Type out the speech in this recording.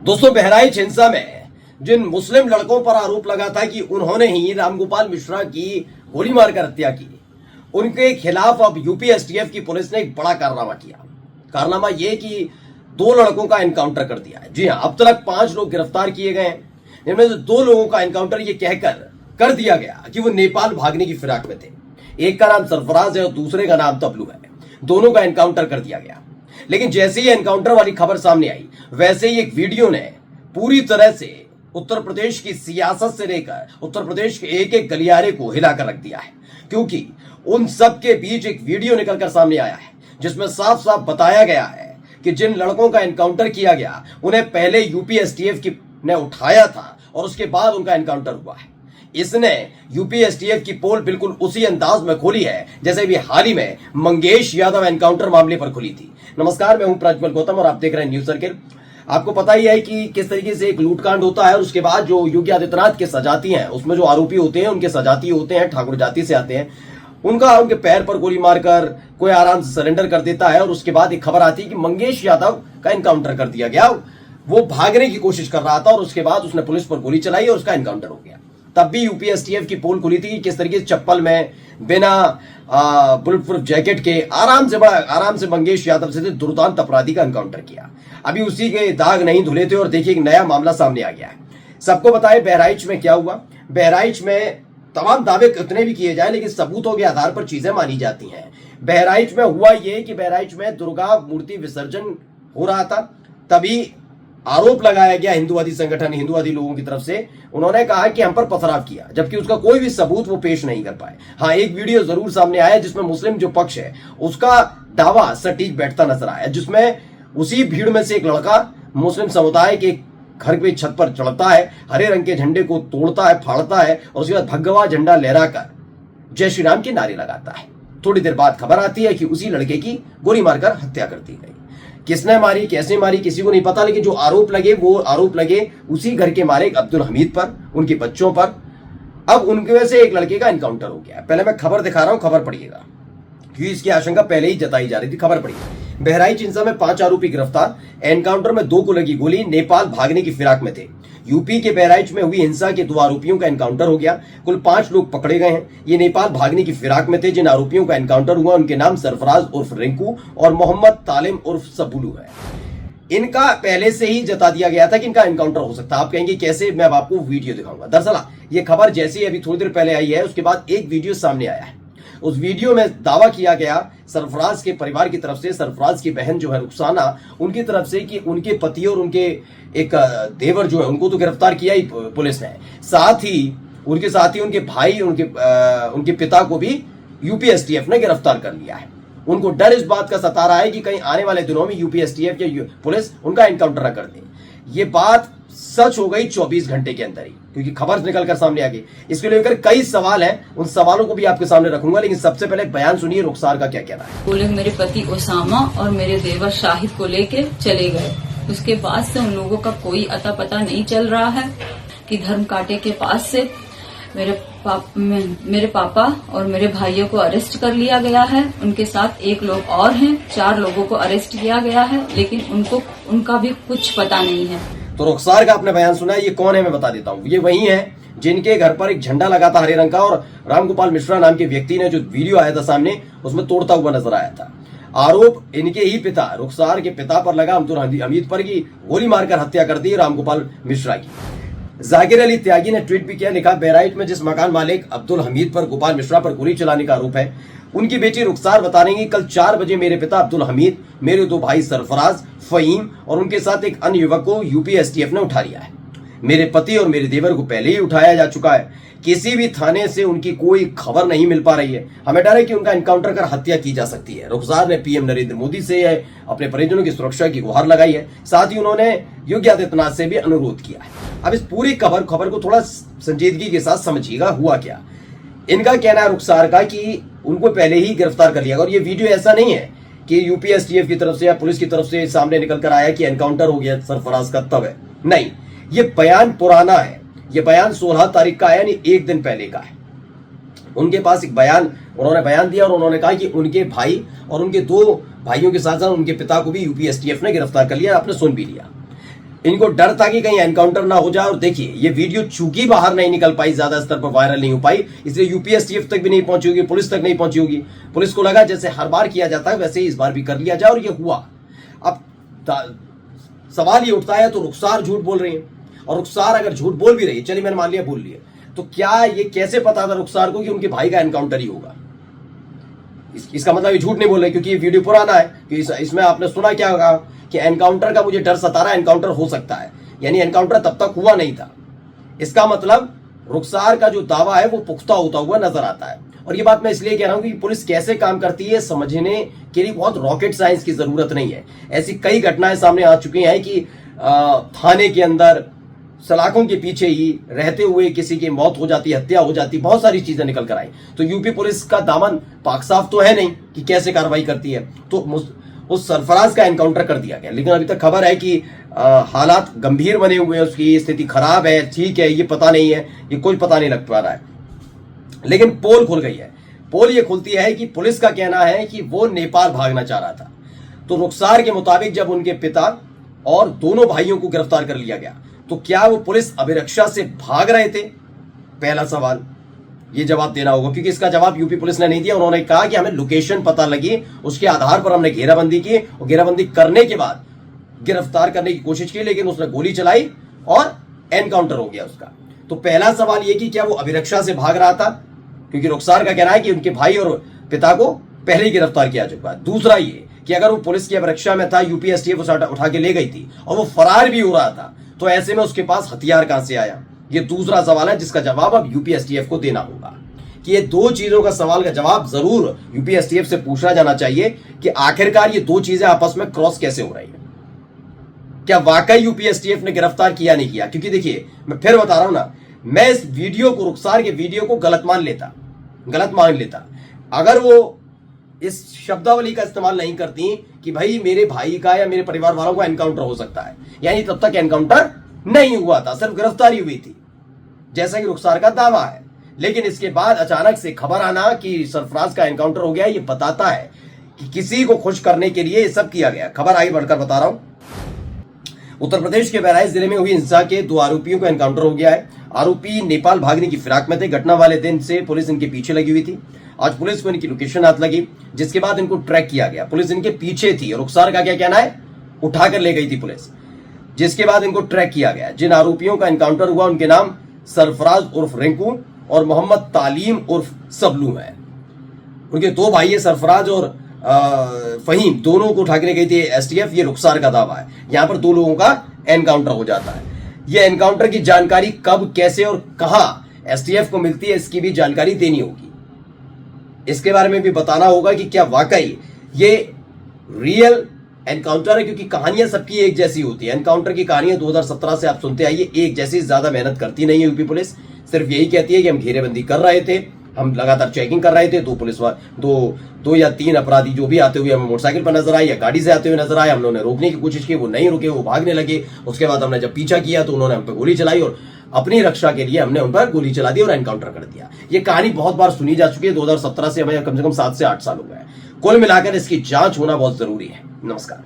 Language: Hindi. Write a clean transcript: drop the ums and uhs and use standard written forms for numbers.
दोस्तों, बहराइच हिंसा में जिन मुस्लिम लड़कों पर आरोप लगा था कि उन्होंने ही रामगोपाल मिश्रा की गोली मारकर हत्या की, उनके खिलाफ अब यूपी एसटीएफ की पुलिस ने एक बड़ा कारनामा किया। कारनामा यह कि 2 लड़कों का एनकाउंटर कर दिया है। जी हां, अब तक 5 लोग गिरफ्तार किए गए हैं, जिनमें से 2 लोगों का एनकाउंटर ये कहकर कर दिया गया कि वो नेपाल भागने की फिराक में थे। एक का नाम सरफराज है और दूसरे का नाम तबलू है। दोनों का एनकाउंटर कर दिया गया। लेकिन जैसे ही एनकाउंटर वाली खबर सामने आई, वैसे ही एक वीडियो ने पूरी तरह से उत्तर प्रदेश की सियासत से लेकर उत्तर प्रदेश के एक एक गलियारे को हिलाकर रख दिया है। क्योंकि उन सब के बीच एक वीडियो निकलकर सामने आया है जिसमें साफ साफ बताया गया है कि जिन लड़कों का एनकाउंटर किया गया, उन्हें पहले यूपी एसटीएफ की ने उठाया था और उसके बाद उनका एनकाउंटर हुआ है। इसने यूपी एसटीएफ की पोल बिल्कुल उसी अंदाज में खोली है जैसे भी हाल ही में मंगेश यादव एनकाउंटर मामले पर खुली थी। नमस्कार, मैं हूं प्रज्वल गौतम और आप देख रहे हैं न्यूज सर्किल। आपको पता ही है कि किस तरीके से एक लूटकांड होता है और उसके बाद जो योगी आदित्यनाथ के सजाती हैं, उसमें जो आरोपी होते हैं, उनके सजाती होते हैं, ठाकुर जाति से आते हैं, उनके पैर पर गोली मारकर कोई आराम से सरेंडर कर देता है। और उसके बाद एक खबर आती है कि मंगेश यादव का एनकाउंटर कर दिया गया। वो भागने की कोशिश कर रहा था और उसके बाद उसने पुलिस पर गोली चलाई और उसका एनकाउंटर हो गया। तब भी यूपी एसटीएफ की पोल खुली थी कि किस तरीके से चप्पल में बिना बुलेट प्रूफ जैकेट के आराम से मंगेश यादव से दुर्दांत अपराधी का एनकाउंटर किया। अभी उसी के दाग नहीं धुले थे और देखिए एक नया मामला सामने आ गया है। सबको बताए बहराइच में क्या हुआ। बहराइच में तमाम दावे कितने भी किए जाए, लेकिन सबूतों के आधार पर चीजें मानी जाती हैं। बहराइच में हुआ ये कि बहराइच में दुर्गा मूर्ति विसर्जन हो रहा था, तभी आरोप लगाया गया हिंदूवादी संगठन, हिंदूवादी लोगों की तरफ से। उन्होंने कहा कि हम पर पथराव किया, जबकि उसका कोई भी सबूत वो पेश नहीं कर पाए। हाँ, एक वीडियो जरूर सामने आया जिसमें मुस्लिम जो पक्ष है उसका दावा सटीक बैठता नजर आया, जिसमें उसी भीड़ में से एक लड़का मुस्लिम समुदाय के घर के छत पर चढ़ता है, हरे रंग के झंडे को तोड़ता है, फाड़ता है और उसके बाद भगवा झंडा लहराकर जय श्री राम के नारे लगाता है। थोड़ी देर बाद खबर आती है कि उसी लड़के की गोली मारकर हत्या कर दी गई। किसने मारी, कैसे मारी, किसी को नहीं पता, लेकिन जो आरोप लगे वो आरोप लगे उसी घर के मालिक अब्दुल हमीद पर, उनके बच्चों पर। अब उनके वजह से एक लड़के का एनकाउंटर हो गया। पहले मैं खबर दिखा रहा हूं, खबर पढ़िएगा, क्योंकि इसकी आशंका पहले ही जताई जा रही थी। खबर पढ़िए। बहराइच हिंसा में 5 आरोपी गिरफ्तार, एनकाउंटर में 2 को लगी गोली, नेपाल भागने की फिराक में थे। यूपी के बहराइच में हुई हिंसा के 2 आरोपियों का एनकाउंटर हो गया। कुल 5 लोग पकड़े गए हैं। ये नेपाल भागने की फिराक में थे। जिन आरोपियों का एनकाउंटर हुआ उनके नाम सरफराज उर्फ रिंकू और मोहम्मद तालिम उर्फ सबुलू है। इनका पहले से ही जता दिया गया था कि इनका एनकाउंटर हो सकता है। आप कहेंगे कैसे, मैं अब आपको वीडियो दिखाऊंगा। दरअसल ये खबर जैसे ही अभी थोड़ी देर पहले आई है, उसके बाद एक वीडियो सामने आया है। उस वीडियो में दावा किया गया सरफराज के परिवार की तरफ से, सरफराज की बहन जो है रुखसाना, उनकी तरफ से कि उनके पति और उनके एक देवर जो है उनको तो गिरफ्तार किया ही पुलिस ने, साथ ही उनके भाई, उनके पिता को भी यूपी एसटीएफ ने गिरफ्तार कर लिया है। उनको डर इस बात का सता रहा है कि कहीं आने वाले दिनों में यूपी एसटीएफ या पुलिस उनका एनकाउंटर न कर दे। ये बात सच हो गई 24 घंटे के अंदर ही, क्योंकि खबर निकलकर सामने आ गई। इसके लेकर कई सवाल हैं, उन सवालों को भी आपके सामने रखूंगा, लेकिन सबसे पहले बयान सुनिए रुखसार का क्या कहना है। बोले मेरे पति ओसामा और मेरे देवर शाहिद को लेके चले गए। उसके बाद से उन लोगों का कोई अता पता नहीं चल रहा है कि धर्म कांटे के पास से मेरे पापा और मेरे भाइयों को अरेस्ट कर लिया गया है। उनके साथ 1 लोग और हैं, 4 लोगों को अरेस्ट किया गया है, लेकिन उनका भी कुछ पता नहीं है। तो रुखसार का आपने बयान सुना है। ये कौन है मैं बता देता हूँ। ये वही है जिनके घर पर एक झंडा लगा था हरे रंग का, और रामगोपाल मिश्रा नाम के व्यक्ति ने जो वीडियो आया था सामने, उसमें तोड़ता हुआ नजर आया था। आरोप इनके ही पिता, रुखसार के पिता पर लगा, अब्दुल हमीद पर की गोली मारकर हत्या कर दी रामगोपाल मिश्रा की। जाकिर अली त्यागी ने ट्वीट भी किया, लिखा बहराइच में जिस मकान मालिक अब्दुल हमीद पर गोपाल मिश्रा पर गोली चलाने का आरोप है, उनकी बेटी रुखसार बता रही कि कल 4 बजे मेरे पिता अब्दुल हमीद, मेरे 2 भाई सरफराज, फहीम और उनके साथ एक अन्य युवक को यूपी एसटीएफ ने उठा लिया है। मेरे पति और मेरे देवर को पहले ही उठाया जा चुका है। किसी भी थाने से उनकी कोई खबर नहीं मिल पा रही है। हमें डर है कि उनका एनकाउंटर कर हत्या की जा सकती है। रुखसार ने पीएम नरेंद्र मोदी से अपने परिजनों की सुरक्षा की गुहार लगाई है। साथ ही उन्होंने योगी आदित्यनाथ से भी अनुरोध किया है। अब इस पूरी खबर को थोड़ा संजीदगी के साथ समझिएगा। हुआ क्या, इनका कहना है रुखसार का कि उनको पहले ही गिरफ्तार कर लिया। और ये वीडियो ऐसा नहीं है कि यूपी एसटीएफ की तरफ से या पुलिस की तरफ से सामने निकल कर आया कि एनकाउंटर हो गया सरफराज का, तब है नहीं। ये बयान पुराना है। ये बयान 16 तारीख का है, यानी 1 दिन पहले का है। उनके पास एक बयान, उन्होंने बयान दिया और उन्होंने कहा कि उनके भाई और उनके 2 भाइयों के साथ साथ उनके पिता को भी यूपी एसटीएफ ने गिरफ्तार कर लिया। आपने सुन भी लिया। इनको डर था कि कहीं एनकाउंटर ना हो जाए। और देखिए ये वीडियो चूंकि बाहर नहीं निकल पाई, ज्यादा स्तर पर वायरल नहीं हो पाई, इसलिए यूपीएसटीएफ तक भी नहीं पहुंची होगी, पुलिस तक नहीं पहुंची होगी। पुलिस को लगा जैसे हर बार किया जाता है वैसे ही इस बार भी कर लिया जाए, और ये हुआ। अब सवाल ये उठता है तो रुखसार झूठ बोल रही है, और रुखसार अगर झूठ बोल भी रही है, चलिए मैंने मान लिया बोल लिया, तो क्या ये कैसे पता था रुखसार को कि उनके भाई का एनकाउंटर ही होगा? इसका मतलब ये झूठ नहीं बोल रहे, क्योंकि ये वीडियो पुराना है कि इसमें आपने सुना क्या होगा कि एनकाउंटर का मुझे डर सता रहा है, एनकाउंटर हो सकता है, यानी एनकाउंटर तब तक हुआ नहीं था। इसका मतलब रुखसार का जो दावा है वो पुख्ता होता हुआ नजर आता है। और ये बात मैं इसलिए कह रहा हूं कि पुलिस कैसे काम करती है समझने के लिए बहुत रॉकेट साइंस की जरूरत नहीं है। ऐसी कई घटनाएं सामने आ चुकी हैं कि थाने के अंदर सलाखों के पीछे ही रहते हुए किसी की मौत हो जाती, हत्या हो जाती, बहुत सारी चीजें निकल कर आई। तो यूपी पुलिस का दामन पाक साफ तो है नहीं कि कैसे कार्रवाई करती है। तो उस सरफराज का एनकाउंटर कर दिया गया, लेकिन अभी तक खबर है कि हालात गंभीर बने हुए हैं, उसकी स्थिति खराब है, ठीक है, ये पता नहीं है, ये कुछ पता नहीं लग पा रहा है। लेकिन पोल खुल गई है। पोल ये खुलती है कि पुलिस का कहना है कि वो नेपाल भागना चाह रहा था। तो रुखसार के मुताबिक जब उनके पिता और दोनों भाइयों को गिरफ्तार कर लिया गया तो क्या वो पुलिस अभिरक्षा से भाग रहे थे? पहला सवाल ये जवाब देना होगा, क्योंकि इसका जवाब यूपी पुलिस ने नहीं दिया। उन्होंने कहा कि हमें लोकेशन पता लगी, उसके आधार पर हमने घेराबंदी की, और घेराबंदी करने के बाद गिरफ्तार करने की कोशिश की, लेकिन उसने गोली चलाई और एनकाउंटर हो गया उसका। तो पहला सवाल ये कि क्या वो अभिरक्षा से भाग रहा था, क्योंकि रुखसार का कहना है कि उनके भाई और पिता को पहले ही गिरफ्तार किया चुका है। दूसरा ये कि अगर वो पुलिस की अभिरक्षा में था, यूपीएसटीएफ उठा के ले गई थी और वो फरार भी हो रहा था, तो ऐसे में उसके पास हथियार कहां से आया? ये दूसरा सवाल है जिसका जवाब अब यूपीएसटीएफ को देना होगा। कि ये दो चीजों का सवाल का जवाब जरूर यूपीएसटीएफ से पूछा जाना चाहिए कि आखिरकार ये दो चीजें आपस में क्रॉस कैसे हो रही है। क्या वाकई यूपीएसटीएफ ने गिरफ्तार किया नहीं किया? क्योंकि देखिए मैं फिर बता रहा हूं ना, मैं इस वीडियो को, रुखसार के वीडियो को गलत मान लेता अगर वो इस शब्दावली का इस्तेमाल नहीं करती कि भाई मेरे भाई का या मेरे परिवार वालों का एनकाउंटर हो सकता है, यानी तब तक एनकाउंटर नहीं हुआ था, सिर्फ गिरफ्तारी हुई थी, जैसा कि रुखसार का दावा है। लेकिन इसके बाद अचानक से खबर आना कि सरफराज का एनकाउंटर हो गया, ये बताता है कि किसी को खुश करने के लिए ये सब किया गया। खबर आगे बढ़कर बता रहा हूं। उत्तर प्रदेश के बहराइच जिले में हुई हिंसा के 2 आरोपियों को एनकाउंटर हो गया है। आरोपी नेपाल भागने की फिराक में थे। घटना वाले दिन से पुलिस इनके पीछे लगी हुई थी। आज पुलिस को इनकी लोकेशन हाथ लगी, जिसके बाद इनको ट्रैक किया गया। पुलिस इनके पीछे थी। रुखसार का क्या कहना है? उठाकर ले गई थी पुलिस, जिसके बाद इनको ट्रैक किया गया। जिन आरोपियों का एनकाउंटर हुआ उनके नाम सरफराज उर्फ रिंकू और मोहम्मद तालीम उर्फ सबलू है। उनके 2 भाई है, सरफराज और फहीम, दोनों को उठा के ले गई थी एसटीएफ। ये रुखसार का दावा है। यहां पर 2 लोगों का एनकाउंटर हो जाता है। ये एनकाउंटर की जानकारी कब, कैसे और कहां एसटीएफ को मिलती है, इसकी भी जानकारी देनी होगी। इसके बारे में भी बताना होगा कि क्या वाकई ये रियल एनकाउंटर है, क्योंकि कहानियां सबकी एक जैसी होती है। एनकाउंटर की कहानियां 2017 से आप सुनते आइए, एक जैसी, ज्यादा मेहनत करती नहीं है यूपी पुलिस। सिर्फ यही कहती है कि हम घेरेबंदी कर रहे थे, हम लगातार चेकिंग कर रहे थे, 2 पुलिस दो या 3 अपराधी जो भी आते हुए हमें मोटरसाइकिल पर नजर आए या गाड़ी से आते हुए नजर आए, हमने उन्हें रोकने की कोशिश की, वो नहीं रुके, वो भागने लगे। उसके बाद हमने जब पीछा किया तो उन्होंने हम पे गोली चलाई और अपनी रक्षा के लिए हमने उन पर गोली चला दी और एनकाउंटर कर दिया। ये कहानी बहुत बार सुनी जा चुकी है। 2017 से हमें कम से कम 7 से 8 साल हो गए। कुल मिलाकर इसकी जांच होना बहुत जरूरी है। नमस्कार।